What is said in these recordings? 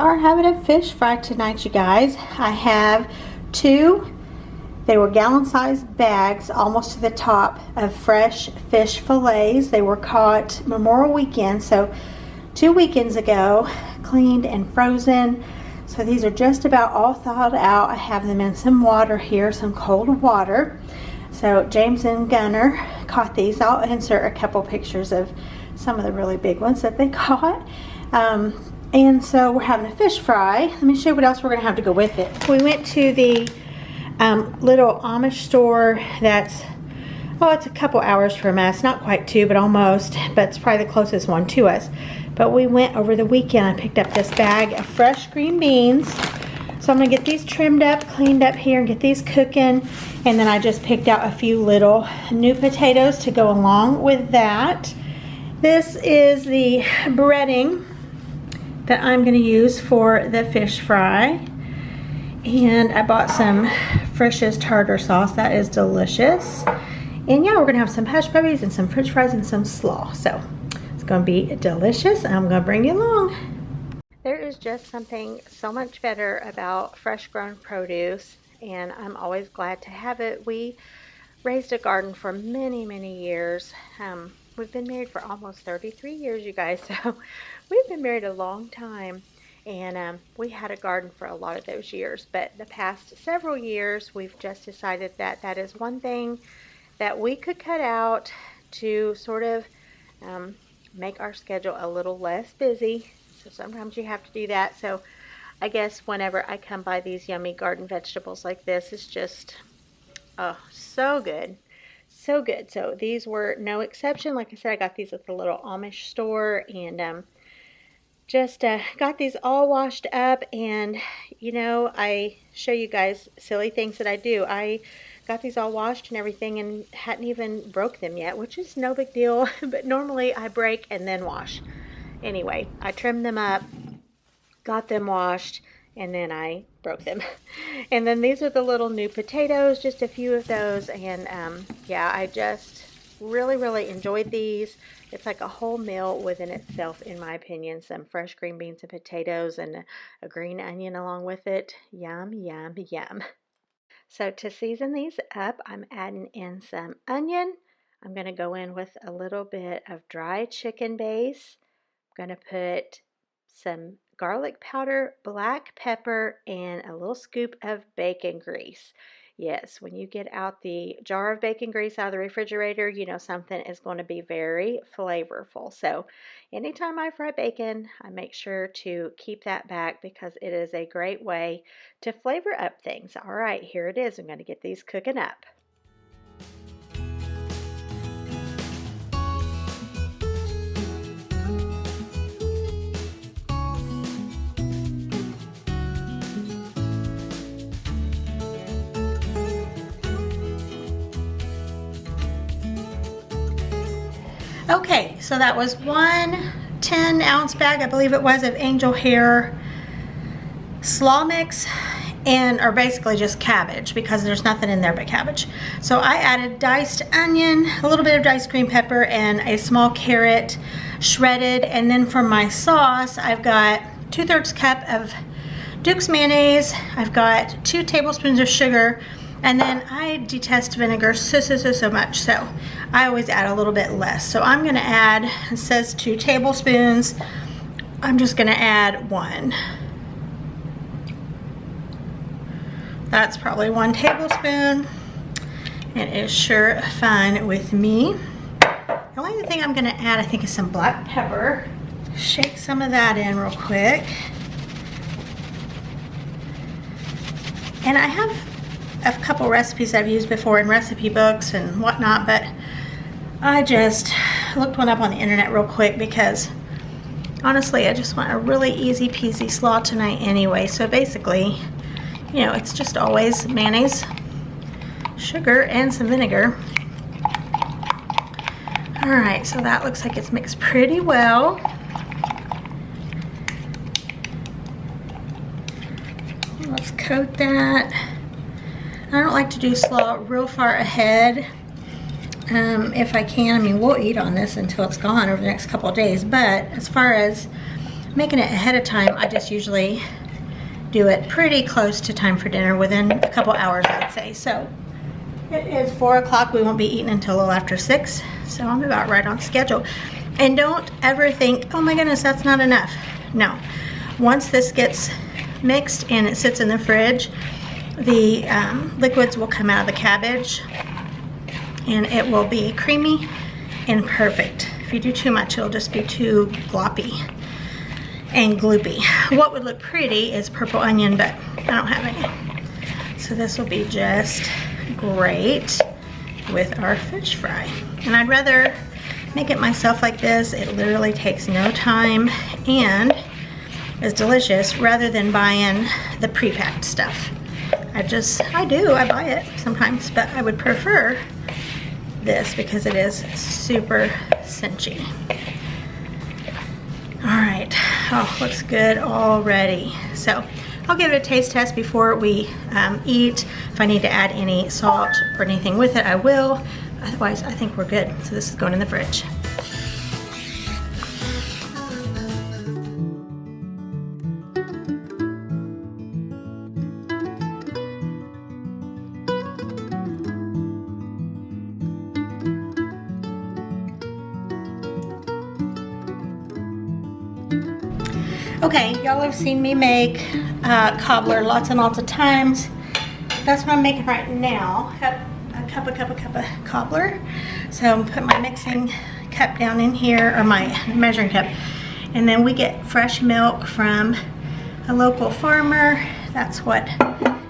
are having a fish fry tonight, you guys. I have two, they were gallon-sized bags, almost to the top, of fresh fish fillets. They were caught Memorial Weekend, so 2 weekends ago, cleaned and frozen. So these are just about all thawed out. I have them in some water here, some cold water. So James and Gunner caught these. I'll insert a couple pictures of some of the really big ones that they caught. And so we're having a fish fry. Let me show you what else we're gonna have to go with it. We went to the little Amish store that's, oh, it's a couple hours from us. Not quite 2, but almost. But it's probably the closest one to us. But we went over the weekend. I picked up this bag of fresh green beans. So I'm gonna get these trimmed up, cleaned up here, and get these cooking. And then I just picked out a few little new potatoes to go along with that. This is the breading that I'm gonna use for the fish fry. And I bought some Frisch's tartar sauce. That is delicious. And yeah, we're gonna have some hush puppies and some french fries and some slaw. So it's gonna be delicious. I'm gonna bring you along. There is just something so much better about fresh grown produce, and I'm always glad to have it. We raised a garden for many, many years. We've been married for almost 33 years, you guys, so we've been married a long time. And we had a garden for a lot of those years, but the past several years we've just decided that that is one thing that we could cut out to sort of make our schedule a little less busy. So sometimes you have to do that. So I guess whenever I come by these yummy garden vegetables like this, it's just, oh, so good. So good. So these were no exception. Like I said, I got these at the little Amish store, and just got these all washed up. And you know, I show you guys silly things that I do. I got these all washed and everything and hadn't even broke them yet, which is no big deal, but normally I break and then wash. Anyway, I trimmed them up, got them washed, and then I broke them. And then these are the little new potatoes, just a few of those. And yeah, I just really enjoyed these. It's like a whole meal within itself, in my opinion. Some fresh green beans and potatoes and a green onion along with it. Yum, yum, yum. So to season these up, I'm adding in some onion. I'm going to go in with a little bit of dry chicken base. I'm going to put some garlic powder, black pepper, and a little scoop of bacon grease. Yes, when you get out the jar of bacon grease out of the refrigerator, you know something is going to be very flavorful. So anytime I fry bacon, I make sure to keep that back because it is a great way to flavor up things. All right, here it is. I'm going to get these cooking up. Okay, so that was one 10-ounce bag, I believe it was, of angel hair slaw mix, or basically just cabbage, because there's nothing in there but cabbage. So I added diced onion, a little bit of diced green pepper, and a small carrot shredded. And then for my sauce, I've got 2/3 cup of Duke's mayonnaise. I've got 2 tablespoons of sugar. And then I detest vinegar so much, so I always add a little bit less. So I'm gonna add, it says 2 tablespoons. I'm just gonna add 1. That's probably 1 tablespoon. It is sure fine with me. The only thing I'm gonna add, I think, is some black pepper. Shake some of that in real quick. And I have a couple recipes I've used before in recipe books and whatnot, but I just looked one up on the internet real quick because honestly I just want a really easy peasy slaw tonight anyway. So basically, you know, it's just always mayonnaise, sugar, and some vinegar. Alright, so that looks like it's mixed pretty well. Let's coat that. I don't like to do slaw real far ahead. If I can, I mean, we'll eat on this until it's gone over the next couple of days, but as far as making it ahead of time, I just usually do it pretty close to time for dinner, within a couple hours, I'd say. So it is 4 o'clock. We won't be eating until a little after 6, so I'm about right on schedule. And don't ever think, oh my goodness, that's not enough. No, once this gets mixed and it sits in the fridge, the liquids will come out of the cabbage and it will be creamy and perfect. If you do too much, it'll just be too gloppy and gloopy. What would look pretty is purple onion, but I don't have any. So this will be just great with our fish fry. And I'd rather make it myself like this. It literally takes no time and is delicious, rather than buying the pre-packed stuff. I buy it sometimes, but I would prefer this because it is super cinchy. All right, oh, looks good already. So I'll give it a taste test before we eat. If I need to add any salt or anything with it, I will. Otherwise, I think we're good. So this is going in the fridge. Okay, y'all have seen me make cobbler lots and lots of times. That's what I'm making right now. A cup of cobbler. So I'm putting my mixing cup down in here, or my measuring cup. And then we get fresh milk from a local farmer. That's what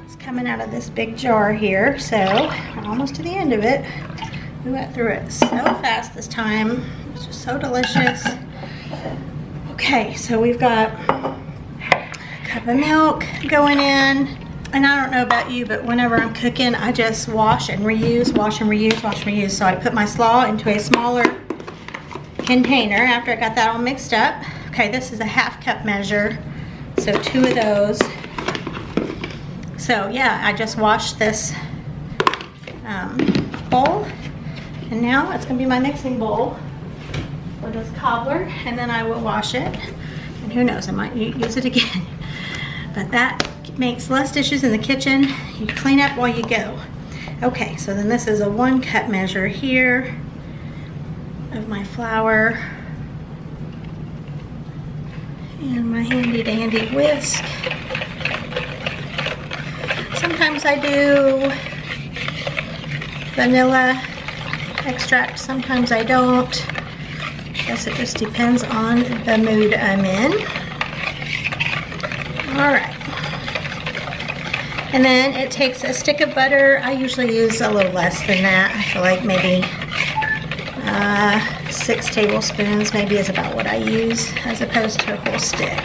is coming out of this big jar here. So we're almost to the end of it. We went through it so fast this time. It's just so delicious. Okay, so we've got a cup of milk going in. And I don't know about you, but whenever I'm cooking, I just wash and reuse, wash and reuse, wash and reuse. So I put my slaw into a smaller container after I got that all mixed up. Okay, this is a ½ cup measure, so 2 of those. So yeah, I just washed this bowl, and now it's gonna be my mixing bowl for this cobbler, and then I will wash it, and who knows, I might use it again. But that makes less dishes in the kitchen. You clean up while you go. Okay, so then this is a 1 cup measure here of my flour, and my handy dandy whisk. Sometimes I do vanilla extract, sometimes I don't. Guess it just depends on the mood I'm in. All right. And then it takes a stick of butter. I usually use a little less than that. I feel like maybe 6 tablespoons maybe is about what I use, as opposed to a whole stick.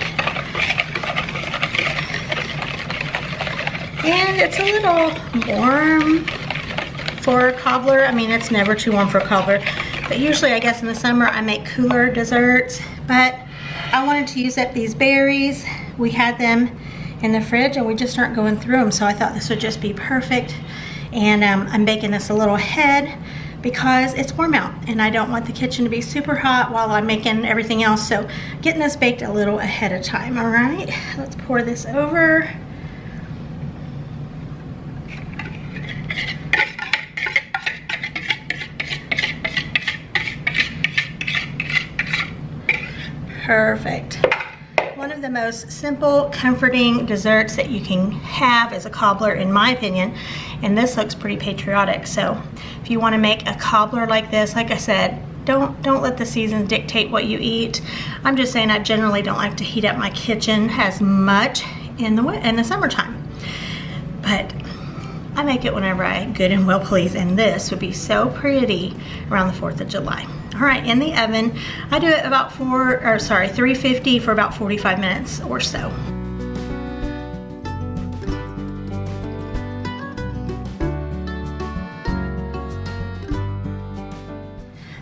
And it's a little warm for a cobbler. I mean, it's never too warm for a cobbler. But usually, I guess in the summer, I make cooler desserts. But I wanted to use up these berries. We had them in the fridge and we just aren't going through them. So I thought this would just be perfect. And I'm baking this a little ahead because it's warm out. And I don't want the kitchen to be super hot while I'm making everything else. So getting this baked a little ahead of time. All right, let's pour this over. Perfect. One of the most simple, comforting desserts that you can have is a cobbler, in my opinion, and this looks pretty patriotic. So if you want to make a cobbler like this, like I said, don't let the seasons dictate what you eat. I'm just saying I generally don't like to heat up my kitchen as much in the summertime, but I make it whenever I good and well please, and this would be so pretty around the 4th of July. All right, in the oven, I do it about 350 for about 45 minutes or so.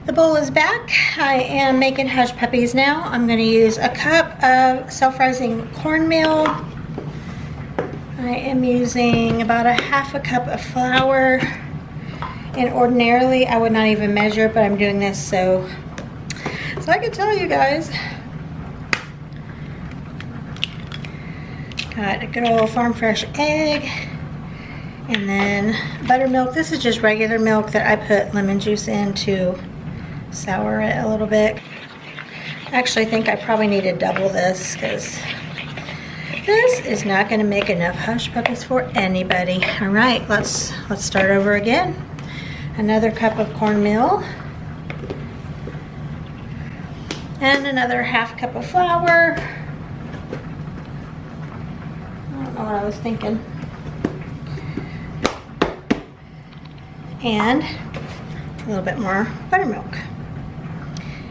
The bowl is back. I am making hush puppies now. I'm gonna use a cup of self-rising cornmeal. I am using about a ½ cup of flour. And ordinarily, I would not even measure, but I'm doing this so I can tell you guys. Got a good old farm fresh egg. And then buttermilk. This is just regular milk that I put lemon juice in to sour it a little bit. I actually think I probably need to double this because this is not going to make enough hush puppies for anybody. All right, let's start over again. Another cup of cornmeal. And another half cup of flour. I don't know what I was thinking. And a little bit more buttermilk.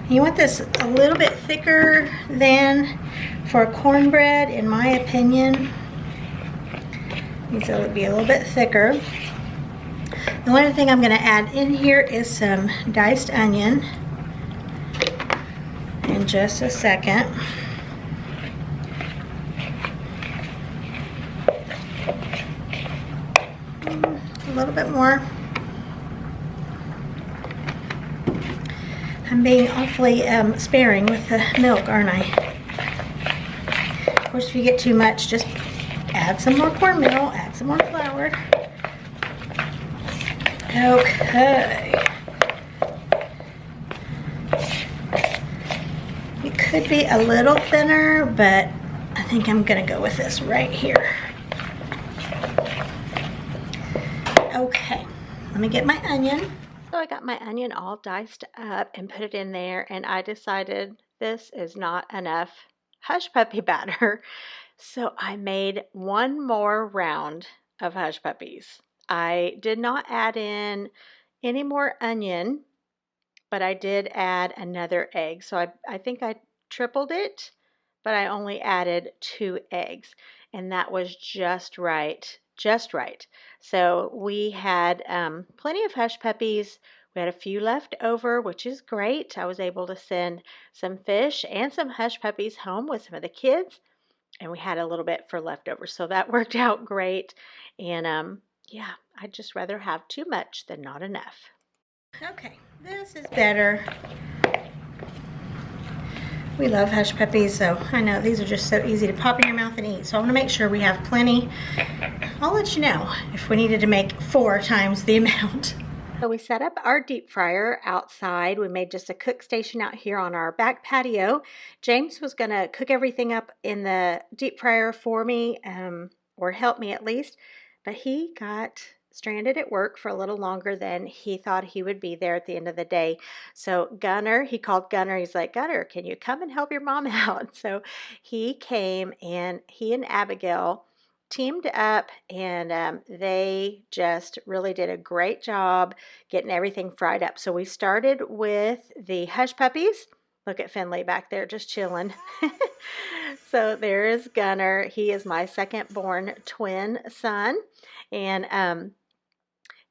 You want this a little bit thicker than for cornbread, in my opinion. Needs to be a little bit thicker. The only other thing I'm going to add in here is some diced onion in just a second. A little bit more. I'm being awfully sparing with the milk, aren't I? Of course, if you get too much, just add some more cornmeal, add some more flour. Okay. It could be a little thinner, but I think I'm gonna go with this right here. Okay, let me get my onion. So I got my onion all diced up and put it in there, and I decided this is not enough hush puppy batter. So I made one more round of hush puppies. I did not add in any more onion, but I did add another egg. So I think I tripled it, but I only added 2 eggs, and that was just right. Just right. So we had plenty of hush puppies. We had a few left over, which is great. I was able to send some fish and some hush puppies home with some of the kids, and we had a little bit for leftover. So that worked out great. And yeah, I'd just rather have too much than not enough. Okay, this is better. We love hush puppies, so I know these are just so easy to pop in your mouth and eat. So I want to make sure we have plenty. I'll let you know if we needed to make 4 times the amount. So we set up our deep fryer outside. We made just a cook station out here on our back patio. James was going to cook everything up in the deep fryer for me, or help me at least, but he got stranded at work for a little longer than he thought he would be there at the end of the day. So Gunner, he called Gunner. He's like, Gunner, can you come and help your mom out? So he came, and he and Abigail teamed up, and they just really did a great job getting everything fried up. So we started with the hush puppies. Look at Finley back there just chilling. So there is Gunner. He is my second born twin son, and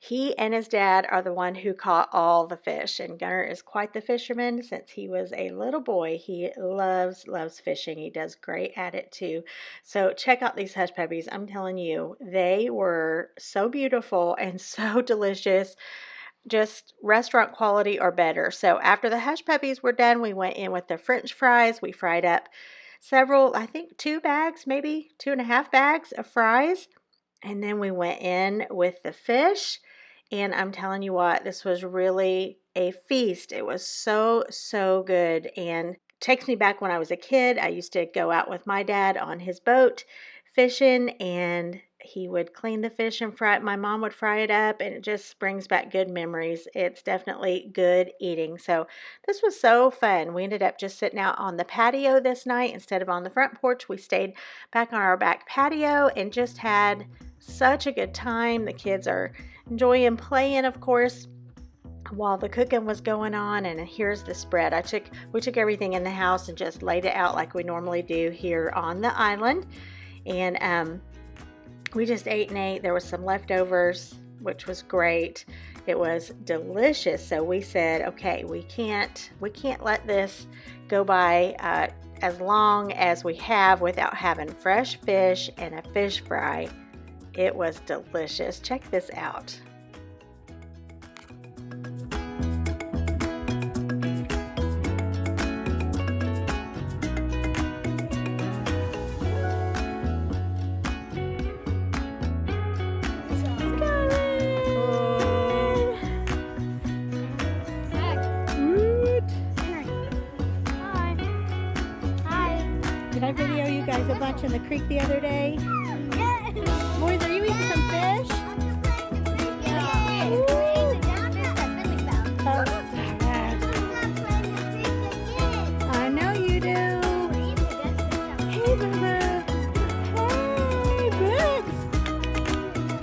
he and his dad are the one who caught all the fish, and Gunner is quite the fisherman since he was a little boy. He loves fishing. He does great at it too. So check out these hush puppies. I'm telling you, they were so beautiful and so delicious, just restaurant quality or better. So after the hush puppies were done, we went in with the French fries. We fried up several, I think 2 bags, maybe 2.5 bags of fries. And then we went in with the fish, and I'm telling you what, this was really a feast. It was so, so good, and takes me back when I was a kid. I used to go out with my dad on his boat fishing, and he would clean the fish and fry it. My mom would fry it up, and it just brings back good memories. It's definitely good eating. So this was so fun. We ended up just sitting out on the patio this night instead of on the front porch. We stayed back on our back patio and just had such a good time. The kids are enjoying playing, of course, while the cooking was going on. And here's the spread. We took everything in the house and just laid it out like we normally do here on the island. And we just ate and ate. There was some leftovers, which was great. It was delicious. So we said, okay, we can't let this go by as long as we have without having fresh fish and a fish fry. It was delicious. Check this out. in the creek the other day? Yeah. Boys, are you eating some fish? I know you do. Hey, Bubba. Hey, Brooks.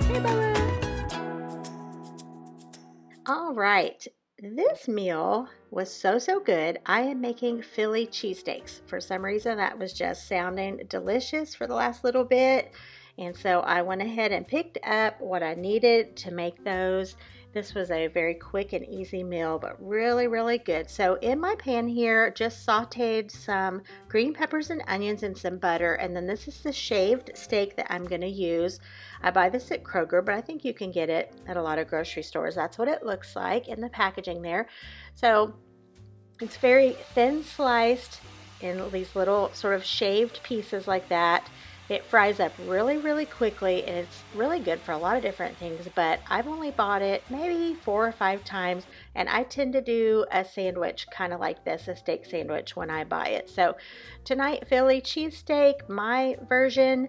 Hey, Bubba. All right. This meal was so good. I am making Philly cheesesteaks. For some reason, that was just sounding delicious for the last little bit. And so I went ahead and picked up what I needed to make those. This was a very quick and easy meal, but really good. So in my pan here, just sauteed some green peppers and onions and some butter. And then this is the shaved steak that I'm going to use. I buy this at Kroger, but I think you can get it at a lot of grocery stores. That's what it looks like in the packaging there. So it's very thin sliced in these little sort of shaved pieces like that. It fries up really quickly, and it's really good for a lot of different things, but I've only bought it maybe 4 or 5 times, and I tend to do a sandwich kind of like this, a steak sandwich, when I buy it. So tonight, Philly cheesesteak, my version.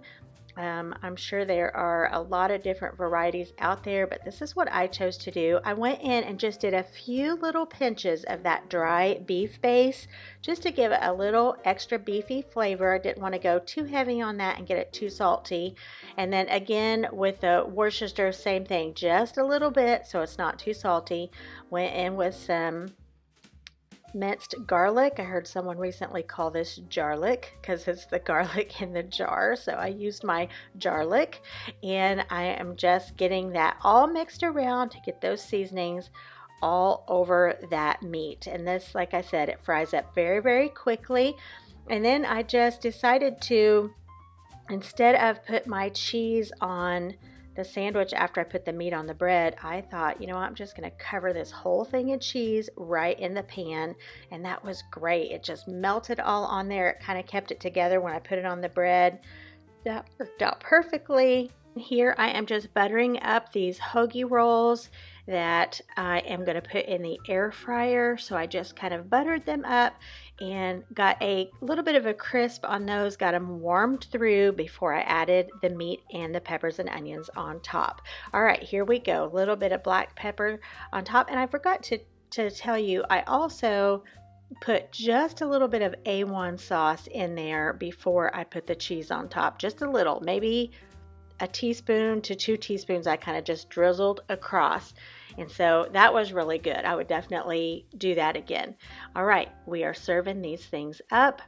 I'm sure there are a lot of different varieties out there, but this is what I chose to do. I went in and just did a few little pinches of that dry beef base just to give it a little extra beefy flavor. I didn't want to go too heavy on that and get it too salty. And then again with the Worcester, same thing, just a little bit so it's not too salty. Went in with some minced garlic. I heard someone recently call this jarlic because it's the garlic in the jar, so I used my jarlic, and I am just getting that all mixed around to get those seasonings all over that meat. And this, like I said, it fries up very quickly. And then I just decided to, instead of put my cheese on the sandwich after I put the meat on the bread, I thought, you know what, I'm just going to cover this whole thing of cheese right in the pan, and that was great. It just melted all on there. It kind of kept it together when I put it on the bread. That worked out perfectly. Here I am just buttering up these hoagie rolls that I am going to put in the air fryer. So I just kind of buttered them up and got a little bit of a crisp on those, got them warmed through before I added the meat and the peppers and onions on top. All right, here we go. A little bit of black pepper on top. And I forgot to tell you, I also put just a little bit of A1 sauce in there before I put the cheese on top. Just a little, maybe a teaspoon to 2 teaspoons. I kind of just drizzled across. And so that was really good. I would definitely do that again. All right, we are serving these things up.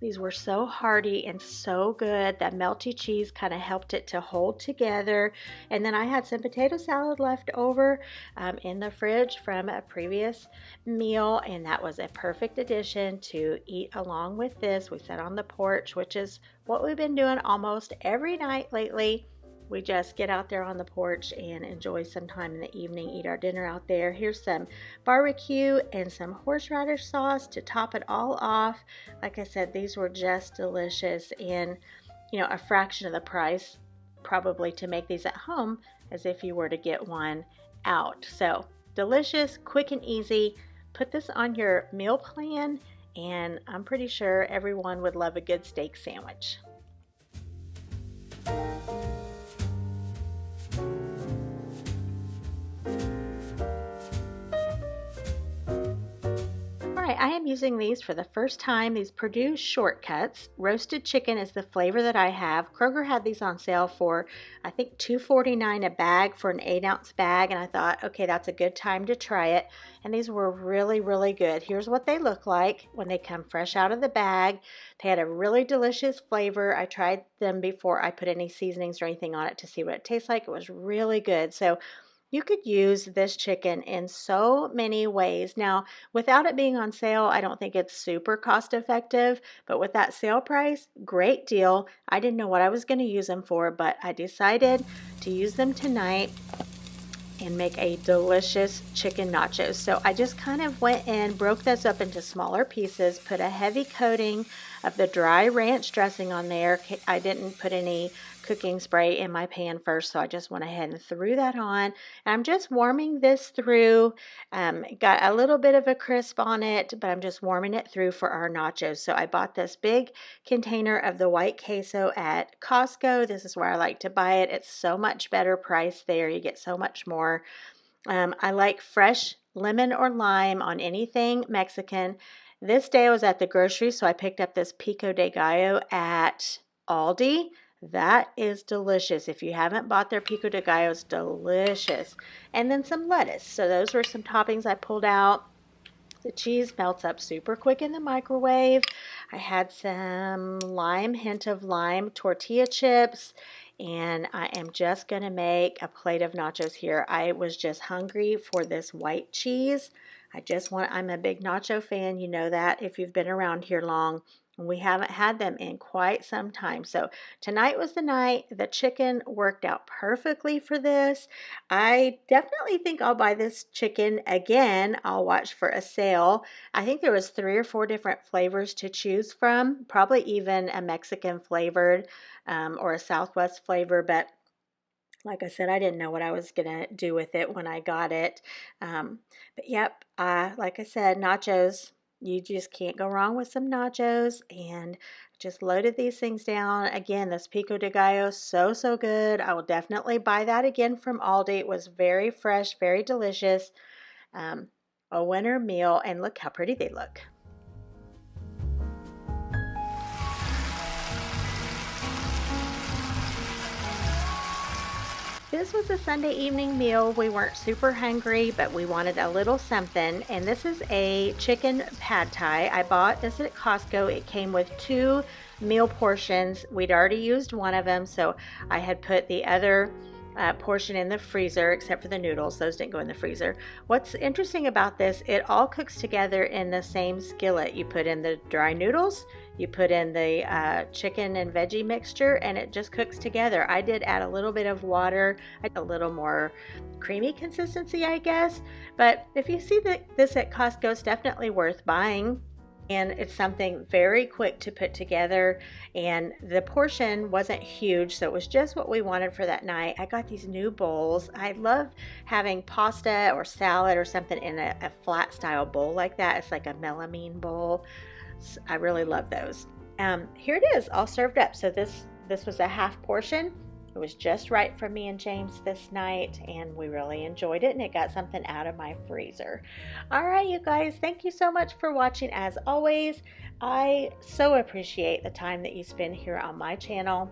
These were so hearty and so good. That melty cheese kind of helped it to hold together. And then I had some potato salad left over in the fridge from a previous meal, and that was a perfect addition to eat along with this. We sat on the porch, which is what we've been doing almost every night lately. We just get out there on the porch and enjoy some time in the evening, eat our dinner out there. Here's some barbecue and some horseradish sauce to top it all off. Like I said, these were just delicious, and you know, a fraction of the price probably to make these at home as if you were to get one out. So delicious, quick and easy. Put this on your meal plan, and I'm pretty sure everyone would love a good steak sandwich. I am using these for the first time, these Purdue Shortcuts. Roasted chicken is the flavor that I have. Kroger had these on sale for, I think, $2.49 a bag for an 8-ounce bag, and I thought, okay, that's a good time to try it. And these were really good. Here's what they look like when they come fresh out of the bag. They had a really delicious flavor. I tried them before I put any seasonings or anything on it to see what it tastes like. It was really good. So you could use this chicken in so many ways. Now, without it being on sale, I don't think it's super cost effective, but with that sale price, great deal. I didn't know what I was going to use them for, but I decided to use them tonight and make a delicious chicken nachos. So I just kind of went in, broke those up into smaller pieces, put a heavy coating of the dry ranch dressing on there. I didn't put any cooking spray in my pan first, so I just went ahead and threw that on. And I'm just warming this through. Got a little bit of a crisp on it, but I'm just warming it through for our nachos. So I bought this big container of the white queso at Costco. This is where I like to buy it. It's so much better price there. You get so much more. I like fresh lemon or lime on anything Mexican. This day I was at the grocery, so I picked up this pico de gallo at Aldi. That is delicious. If you haven't bought their pico de gallo, it's delicious. And then some lettuce. So those were some toppings I pulled out. The cheese melts up super quick in the microwave. I had some hint of lime tortilla chips, and I am just going to make a plate of nachos here. I was just hungry for this white cheese. I'm a big nacho fan. You know that if you've been around here long. We haven't had them in quite some time. So tonight was the night. The chicken worked out perfectly for this. I definitely think I'll buy this chicken again. I'll watch for a sale. I think there was 3 or 4 different flavors to choose from, probably even a Mexican flavored or a Southwest flavor, but like I said, I didn't know what I was going to do with it when I got it. But yep, like I said, nachos. You just can't go wrong with some nachos, and just loaded these things down. Again, this pico de gallo, so good. I will definitely buy that again from Aldi. It was very fresh, very delicious. A winter meal, and look how pretty they look. This was a Sunday evening meal. We weren't super hungry, but we wanted a little something. And this is a chicken pad thai. I bought this at Costco. It came with 2 meal portions. We'd already used one of them, so I had put the other portion in the freezer, except for the noodles. Those didn't go in the freezer. What's interesting about this, it all cooks together in the same skillet. You put in the dry noodles, you put in the chicken and veggie mixture, and it just cooks together. I did add a little bit of water, a little more creamy consistency, I guess. But if you see this at Costco, it's definitely worth buying. And it's something very quick to put together, and the portion wasn't huge, so it was just what we wanted for that night. I got these new bowls. I love having pasta or salad or something in a flat style bowl like that. It's like a melamine bowl. So I really love those. Here it is, all served up. So this was a half portion. It was just right for me and James this night, and we really enjoyed it, and it got something out of my freezer. All right, you guys, thank you so much for watching. As always, I so appreciate the time that you spend here on my channel.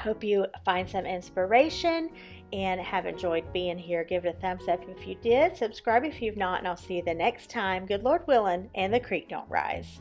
Hope you find some inspiration and have enjoyed being here. Give it a thumbs up if you did. Subscribe if you've not, and I'll see you the next time. Good Lord willing, and the creek don't rise.